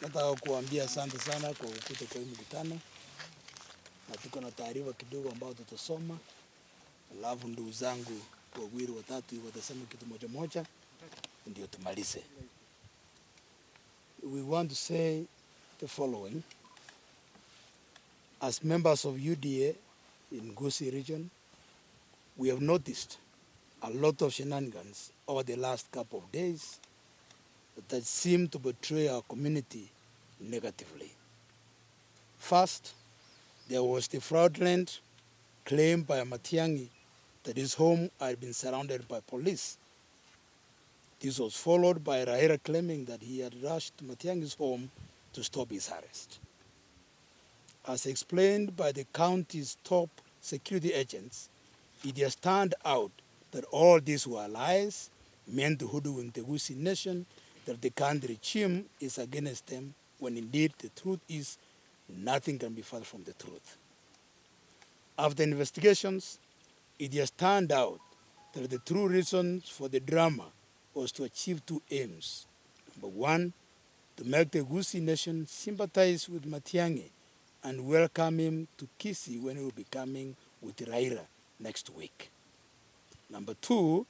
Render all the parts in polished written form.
Nataka kuambia asante sana kwa kukuja kwa hii mkutano, na tuko na taarifa kidogo ambayo tutasoma, alafu ndugu zangu wawili watatu watasema kitu moja moja ndio tumalize. We want to say the following. As members of UDA in Kisii region, we have noticed a lot of shenanigans over the last couple of days that seem to betray our community negatively. First, there was the fraudulent claim by Matiang'i that his home had been surrounded by police. This was followed by Raila claiming that he had rushed to Matiang'i's home to stop his arrest. As explained by the county's top security agents, it has turned out that all these were lies meant to hoodwink the Kisii nation, that the country regime is against them, when indeed the truth is nothing can be further from the truth. After investigations, it has turned out that the true reason for the drama was to achieve two aims. Number one, to make the Kisii nation sympathize with Matiang'i and welcome him to Kisii when he will be coming with Raila next week. Number two,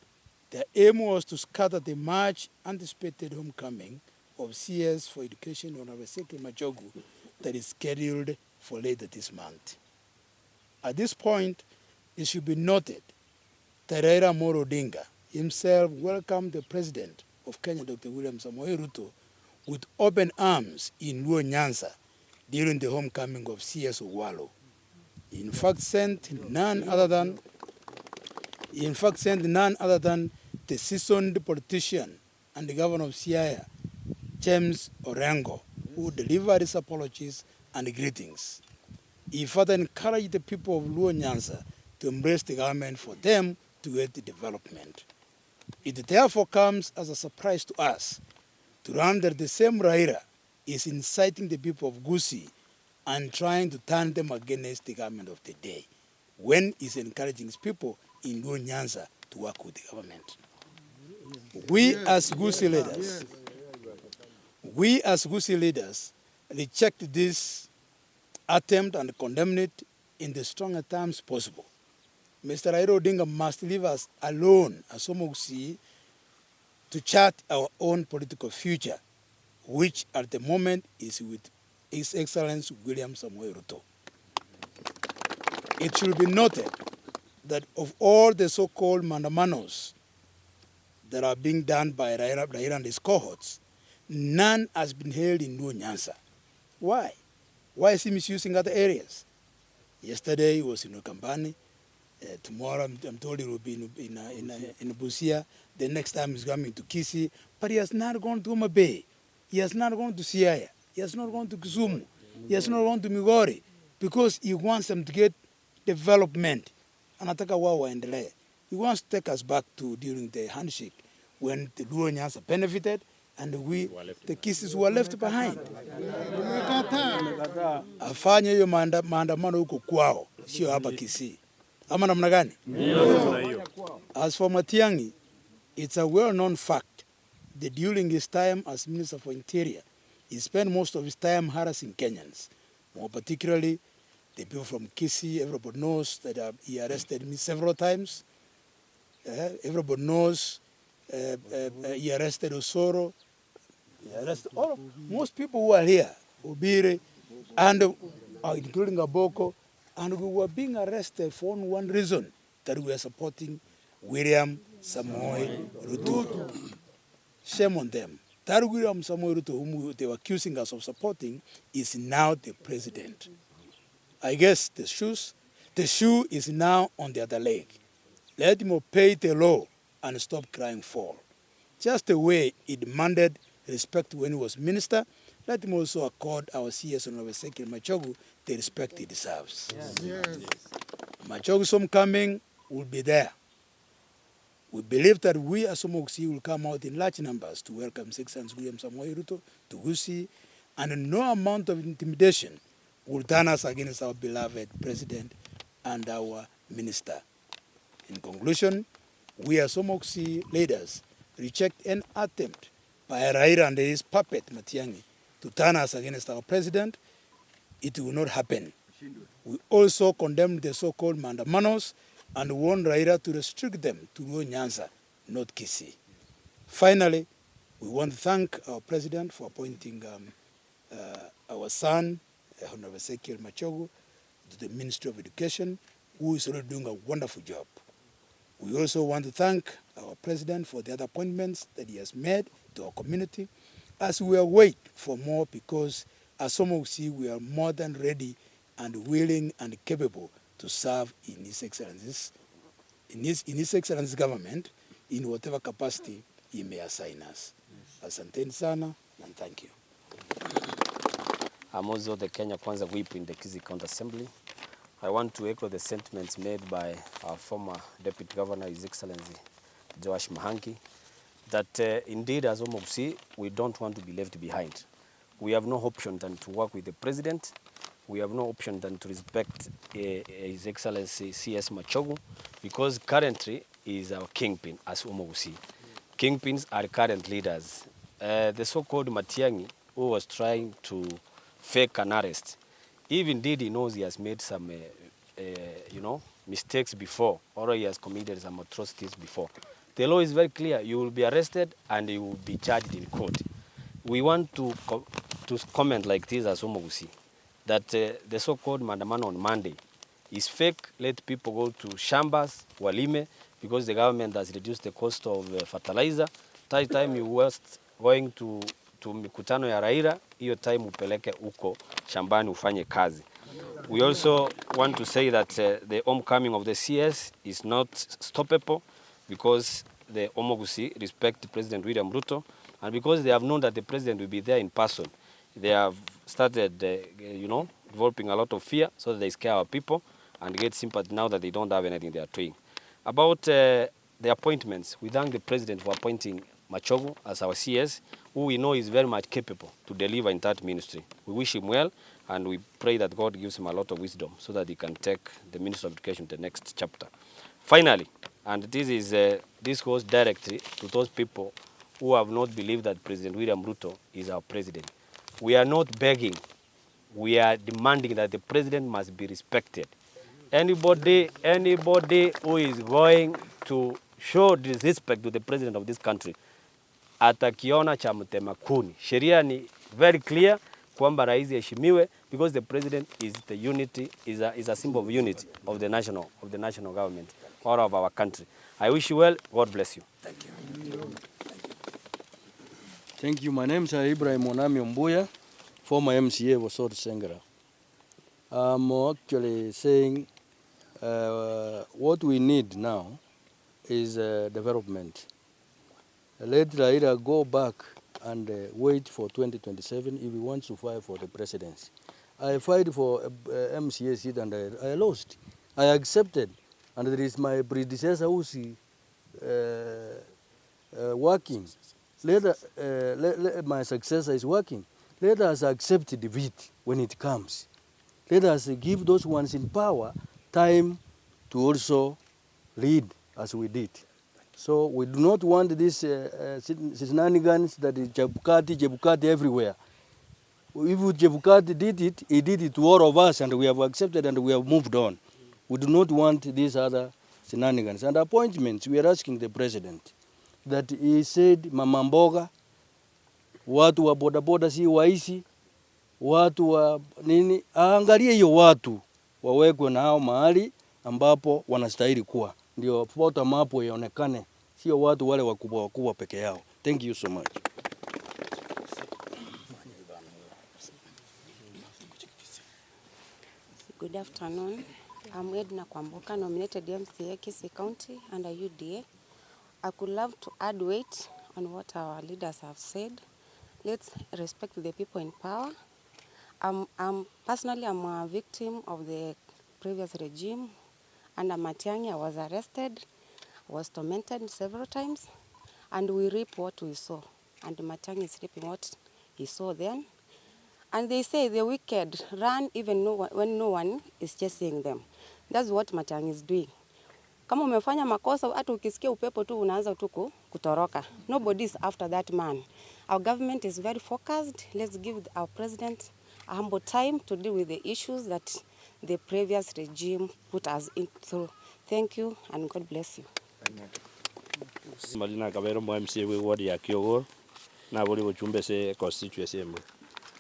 the aim was to scatter the much anticipated homecoming of CS for Education on Omogusii that is scheduled for later this month. At this point, it should be noted that Raila Odinga himself welcomed the President of Kenya, Dr. William Samoei Ruto, with open arms in Luo Nyanza during the homecoming of CS Owalo. In fact, sent none other than the seasoned politician and the governor of Siaya, James Orengo, who delivered his apologies and greetings. He further encouraged the people of Luo Nyanza to embrace the government for them to get the development. It therefore comes as a surprise to us to learn that the same Raila is inciting the people of Kisii and trying to turn them against the government of the day, when he's encouraging his people in Luo Nyanza to work with the government. We as Kisii leaders reject this attempt and condemn it in the strongest terms possible. Mr. Raila Odinga must leave us alone as Omogusii to chart our own political future, which at the moment is with His Excellency William Samoei Ruto. It should be noted that of all the so-called mandamanos that are being done by Raila and his cohorts, none has been held in Luo Nyanza. Why? Why is he misusing other areas? Yesterday he was in Ukambani. Tomorrow I'm told he will be in Busia. The next time he's coming to Kisii. But he has not gone to Homa Bay. He has not gone to Siaya. He has not gone to Kisumu. He has not gone to Migori, because he wants them to get development. Anataka wao waendelee. He wants to take us back to during the handshake when the Luo Nyanza benefited and the Kisiis were left behind. Afanye hiyo maandamano huko kwao, sio hapa Kisii. Ama namna gani? As for Matiang'i, it's a well-known fact that during his time as Minister for Interior, he spent most of his time harassing Kenyans, more particularly the people from Kisii. Everybody knows that he arrested me several times. Everybody knows he arrested Osoro. He arrested most people who are here, Obire, and including Aboko, and we were being arrested for one reason, that we were supporting William Samoei Ruto. Shame on them. That William Samoei Ruto, whom they were accusing us of supporting, is now the president. I guess the shoe is now on the other leg. Let him obey the law and stop crying foul. Just the way he demanded respect when he was minister, let him also accord our CS on our second Machogu the respect he deserves. Yes. Machogu's homecoming will be there. We believe that we as Omogusii will come out in large numbers to welcome His Excellency William Samoei Ruto to Kisii, and no amount of intimidation will turn us against our beloved president and our minister. In conclusion, we as Omogusii leaders reject an attempt by Raila and his puppet Matiang'i to turn us against our president. It will not happen. We also condemn the so-called mandamanos and want Raila to restrict them to Nyanza, not Kisii. Finally, we want to thank our president for appointing our son, Honorable Ezekiel Machogu, to the Ministry of Education, who is already doing a wonderful job. We also want to thank our president for the other appointments that he has made to our community, as we await for more, because as Omogusii, we are more than ready and willing and capable to serve in His Excellency's government in whatever capacity he may assign us. Asanteni sana and thank you. I'm also the Kenya Kwanza whip in the Kisii County Assembly. I want to echo the sentiments made by our former Deputy Governor, His Excellency Joash Mahangi, that indeed as Omogusii, we don't want to be left behind. We have no option than to work with the President. We have no option than to respect His Excellency CS Machogu, because currently he is our kingpin as Omogusii. Kingpins are current leaders. The so-called Matiang'i, who was trying to fake an arrest, if indeed he knows he has made some mistakes before, or he has committed some atrocities before, the law is very clear. You will be arrested and you will be charged in court. We want to comment like this as Omogusii, that the so-called mandamano on Monday is fake. Let people go to shambas, walime, because the government has reduced the cost of fertilizer. That time you were going to mikutano ya Raila, hiyo time upeleke uko shambani ufanye kazi. We also want to say that the homecoming of the CS is not stoppable, because the Omogusii respect President William Ruto, and because they have known that the president will be there in person, they have started, developing a lot of fear, so that they scare our people and get sympathy now that they don't have anything they are doing. About the appointments, we thank the president for appointing Machogu as our CS, who we know is very much capable to deliver in that ministry. We wish him well, and we pray that God gives him a lot of wisdom so that he can take the Ministry of Education to the next chapter. Finally, and this goes directly to those people who have not believed that President William Ruto is our president. We are not begging. We are demanding that the president must be respected. Anybody who is going to show disrespect to the president of this country, atakiona cha mtema kuni. Sheria ni very clear kwamba rais heshimiwe, because the president is the unity, is a symbol of unity of the national government or of our country. I wish you well. God bless you. Thank you. Thank you. My name is Ibrahim Onami Mbuya, former MCA of Bosongo Sengera. I'm actually saying what we need now is development. Let Raila go back and wait for 2027 if he wants to fight for the presidency. I fight for MCA seat and I lost. I accepted, and there is my predecessor who's working. My successor is working. Let us accept defeat when it comes. Let us give those ones in power time to also lead as we did. So we do not want these shenanigans that is Chebukati everywhere. If Chebukati did it, he did it to all of us, and we have accepted and we have moved on. We do not want these other shenanigans. And appointments, we are asking the president that he said mama mboga, watu wa bodaboda si waisi, watu wa nini, aangalie hiyo watu wawekwe nao mahali ambapo wanastahili kuwa, ndio bottom up ionekane, sio watu wale wakubwa peke yao. Thank you so much. Good afternoon. I'm Edna Kwamboka, nominated MCA Kisii County under UDA. I could love to add weight on what our leaders have said. Let's respect the people in power. Personally, I'm a victim of the previous regime. Under Matiang'i, I was arrested, was tormented several times, and we reap what we sow. And Matiang'i is reaping what he saw then. And they say the wicked run even when no one is chasing them. That's what Matiang'i is doing. Kama umefanya makosa, hata ukisikia upepo tu unaanza tu kutoroka. Nobody is after that man. Our government is very focused. Let's give our president a humble time to deal with the issues that the previous regime put us in through. Thank you and God bless you. Malina kabero mo MC we ward ya Kyogo na boli buchumbe se constituency mo.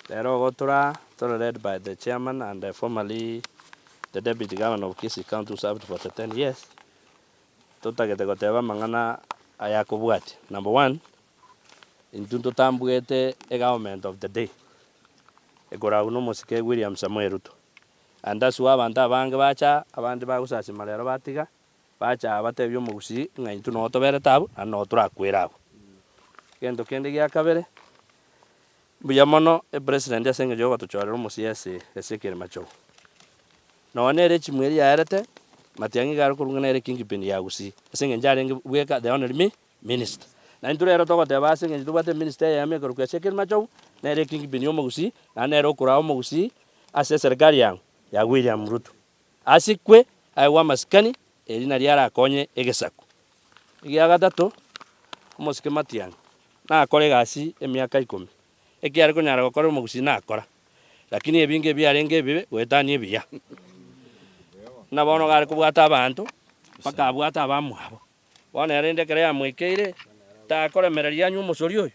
Lero gotora led by the chairman and formerly the deputy governor of Kisii County, served for 10 years. Tota gete goteba mangana ayakubwati. Number 1, intunto tambuete a government of the day. Egora uno musike William Samuel Ruto. And that's why abanta bange bacha abandi bagusasi malero batiga bacha abatebyo Omogusii ng'aintu no tobere tabu na no turakwira abo. Kendo kende gya kabere buya mono president asenge jogo tuchorera omusiasi esekere macho. No nere chimweri yarete Matiang'i garo kurungana ere kingpin ya Gusii. Asenge njare ngweka the honorary minister. Na inturero togoteba asenge tubate minister ya me kurukya esekere macho na ere kingpin ya Omogusii na nero kurao Omogusii ase serikali yangu ya William Ruto. Asikwe aiwa maskani erina riara akonye egesaku. Igia gatatu omosike Matiang'i na akore gasi emiaka 10. Ekiare konyara gokora Omogusii na akora. Lakini ebinge byarenge bibe gwetani biya. Na bono gare kubwata abantu paka abwata abamwabo. Bono yarende kere amwekeire ta koremereria nyu musori oyo.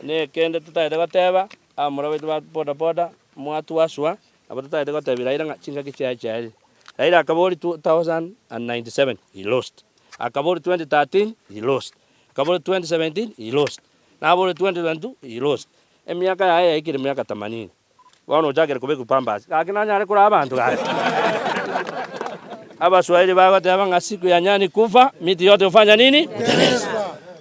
Ne kende tutaide goteba amura bitu ba boda mwatu waswa abo tutaide gotebira ira ngachinga kichaya. Raila akabori 2097 he lost. Akabori 2013 he lost. Akabori 2017 he lost. Na abori 2022 he lost. Emiaka ya ikire miaka 80. Bono jagere kubeku pambasi. Akina nyare kura abantu gae. Aba Swahili bagoteba ngasiku ya nyani kufa miti yote ufanya nini?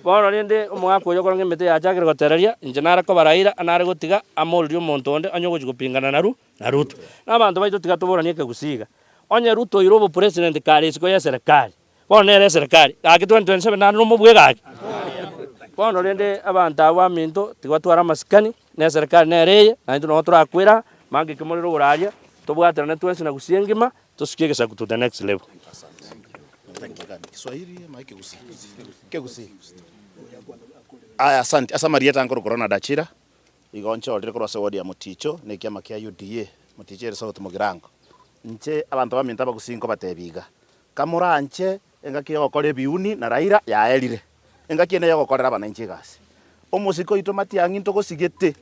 Bono rinde omwako yokora ngemete ya jagere gotereria injenara ko baraira anare gotiga amolrio montonde anyogoji gupingana na Ruto. Na abantu baito tiga tuboranie ke gusiga. Onye Ruto irobo president kare siko ya serikali. Bono nere serikali. Aki 2027 na no mubwe gaki. Bono rinde abantu awa minto tigotwara maskani na serikali nereye na into no turakwira mangi kimuriro uraria tubwatira na twensi na Gusii ngima tusikie gesaku to the next level. Kiswahili maike Gusii. Ke Gusii. Aya asante asa marieta ngoro corona dachira. Igoncho ndire kurose wodi ya Muticho ne kiama kia UDA. Muticho ere sauti mugirango. Nche abantu baminta Bagusii ngo batebiga. Kamura nche engaki gokore biuni na Raila ya elire. Engaki ene yogokorera abananchi gasi. Omusiko ito Matiang'i ntogosigete.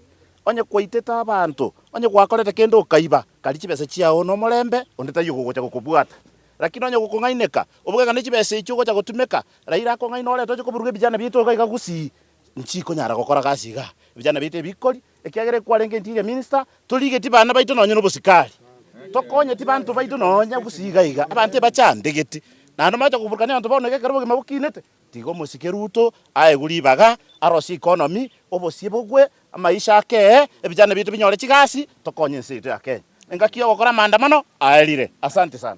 Onye kwaiteta abantu, onye gwakorete kendo kaiba, kalichi bese chiao no molembe, ondeta yugo gocha gukubwata. Lakini onye gukungaineka, obugega nichi bese icho gocha gutumeka, Raila ko ngaino ole toje kuburuge bijana bito ga Gusii. Nchiko nyara gokora gasiga. Bijana bite bikori, ekiagere kwarenge ntiria minister, tulige tibana baito nonye no busikali. Tokonye tibantu baito nonye Gusii iga, abante bachandegeti. Na no macho kuburukania abantu bone gekero bugema bukinete. Tigo musike Ruto aeguribaga arosi economy obosie bogwe amaisha ake ebijana bitu binyore chigasi tokonye nsitu yake engakio gokora maandamano aelire. Asante sana.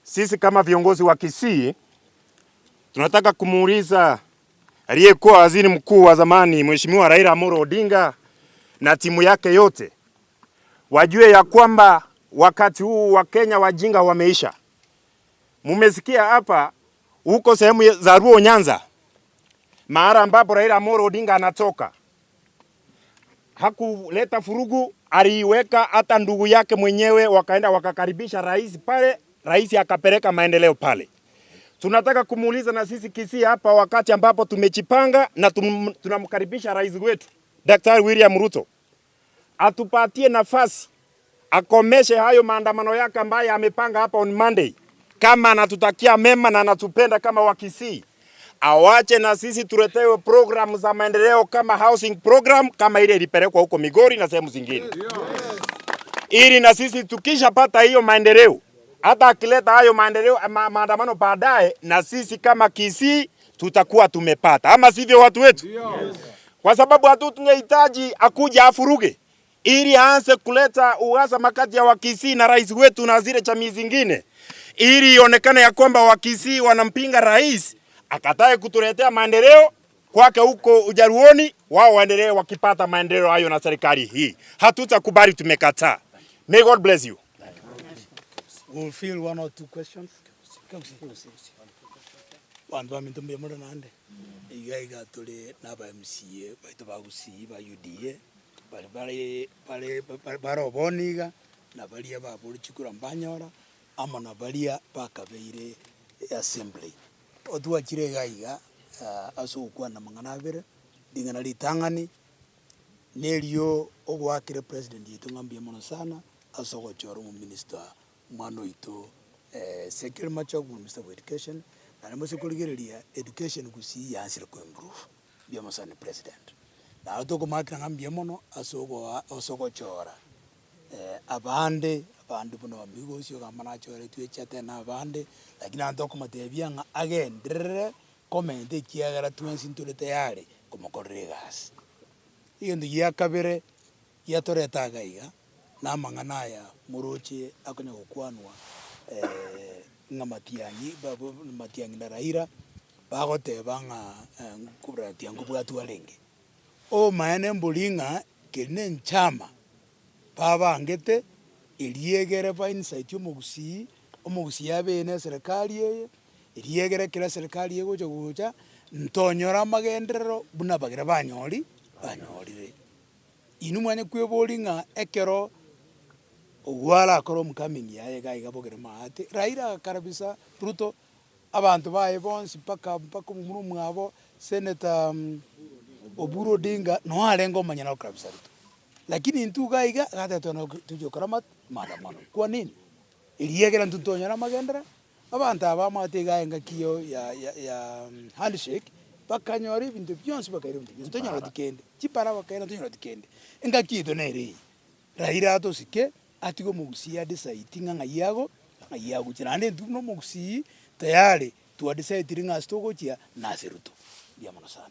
Sisi kama viongozi wa Kisii tunataka kumuuliza aliyekuwa waziri mkuu wa zamani Mheshimiwa Raila Amolo Odinga na timu yake yote wajue ya kwamba wakati huu wa Kenya wajinga wameisha. Mumesikia hapa huko sehemu za Ruo Nyanza, mahali ambapo Raila Amolo Odinga anatoka. Hakuleta furugu, aliweka hata ndugu yake mwenyewe wakaenda wakakaribisha rais pale, rais akapeleka maendeleo pale. Tunataka kumuuliza na sisi Kisii hapa wakati ambapo tumechipanga na tunamkaribisha rais wetu Daktari William Ruto. Atupatie nafasi akomeshe hayo maandamano yake ambaye amepanga hapa on Monday. Kama anatutakia mema na anatupenda kama wa Kisii, awache na sisi tuletewe program za maendeleo kama housing program kama ile ilipelekwa huko Migori na sehemu zingine. Ili na sisi tukishapata hiyo maendeleo, hata akileta hayo maendeleo maandamano baadaye, na sisi kama Kisii tutakuwa tumepata. Ama sivyo watu wetu? Kwa sababu hatungehitaji akuja afuruge ili aanze kuleta uhasama kati ya Wakisii na rais wetu na zile jamii zingine, ili ionekane ya kwamba Wakisii wanampinga rais akatae kutuletea maendeleo kwake huko Ujaruoni, wao waendelee wakipata maendeleo hayo na serikali hii. Hatutakubali, tumekataa. May God bless you. We'll field 1 or 2 questions. Bantu bamintumbe mura nande. Iga tuli na ba MCA baitu ba Gusii ba UDA bari oboniga na baria ba buri chikura mbanyora ama na baria bakabeire assembly. Otua chire gaiga aso kwa na mangana bere dingana litangani nelio ogwakire president yitu ngambia mono sana aso choro mu minister mwana ito secretary machogu minister of education na nemo sekurigereria education Gusii yansire ko improve bia masane president na atoko makira ngambia mono asogo chora abande buno amigocio gamana chora twechate na abande lakini antoko matebia nga agendrere comment kiagara twensintule tayari komokorere gas iyo ndi yakabere yatoreta gaiga na mangana ya muroche akonya gukwanwa ngamatiangi babo matiangi na Raila bagoteba nga kubra tiangu bwatu alenge o maene mbulinga kene nchama baba ngete eliegere pa incite Omogusii yabene serikali ye eliegere kila serikali ye gocha ntonyora magendero buna bagira banyorire inu mwanya kwebolinga ekero ogwala akoro mkamini yaye gaiga bogere maate Raila karabisa Ruto abantu bae bonsi paka mumuru mwabo Senator Oburu Odinga no alengo manyana karabisa Ruto lakini ntu gaiga gata tono tujokaramat maandamano kwa nini iliyegera ntutonyara magendera abantu abamate gaenga kiyo ya handshake bakanyori bintu byonse bakaire bintu tonyara dikende chipara bakaira tonyara dikende enga kido nere Raila atosike atigo Omogusii adecide ngayago kirande ntu no Omogusii tayari tu adecide ringa stogochia na Ruto ya mono sana.